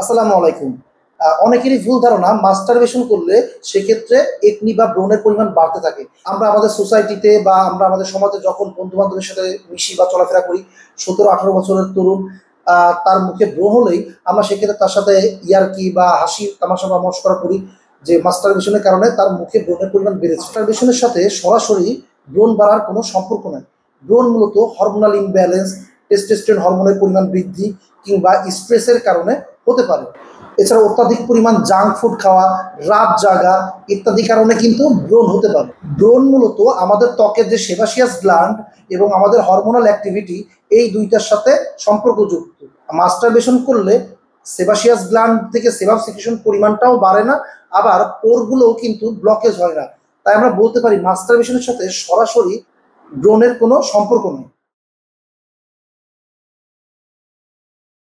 আসসালামু আলাইকুম। অনেকেরই ভুল ধারণা মাস্টারবেশন করলে সেক্ষেত্রে একনি বা ব্রণের পরিমাণ বাড়তে থাকে। আমরা আমাদের সোসাইটিতে বা আমরা আমাদের সমাজে যখন বন্ধু বান্ধবের সাথে মিশি বা চলাফেরা করি, 17-18 বছরের তরুণ তার মুখে ব্রণ হলেই আমরা সেক্ষেত্রে তার সাথে ইয়ার্কি বা হাসি তামাশা বা মশকরা করি যে মাস্টারবেশনের কারণে তার মুখে ব্রণের পরিমাণ বেড়েছে। মাস্টারবেশনের সাথে সরাসরি ব্রণ বাড়ার কোনো সম্পর্ক নাই। ব্রণ মূলত হরমোনাল ইমব্যালেন্স, টেস্টোস্টেরন হরমোনের পরিমাণ বৃদ্ধি কিংবা স্ট্রেসের কারণে হতে পারে। এছাড়া অত্যাধিক পরিমাণ জাঙ্ক ফুড খাওয়া, রাত জাগা ইত্যাদি কারণে কিন্তু ব্রণ হতে পারে। ব্রণ মূলত আমাদের ত্বকের যে সেবাসিয়াস গ্ল্যান্ড এবং আমাদের হরমোনাল অ্যাক্টিভিটি এই দুইটার সাথে সম্পর্কযুক্ত। মাস্টারবেশন করলে সেবাসিয়াস গ্ল্যান্ড থেকে সেবাম সিক্রেশন পরিমাণটাও বাড়ে না, আবার পোরগুলোও কিন্তু ব্লকেজ হয় না। তাই আমরা বলতে পারি মাস্টারবেশনের সাথে সরাসরি ব্রণের কোনো সম্পর্ক নেই।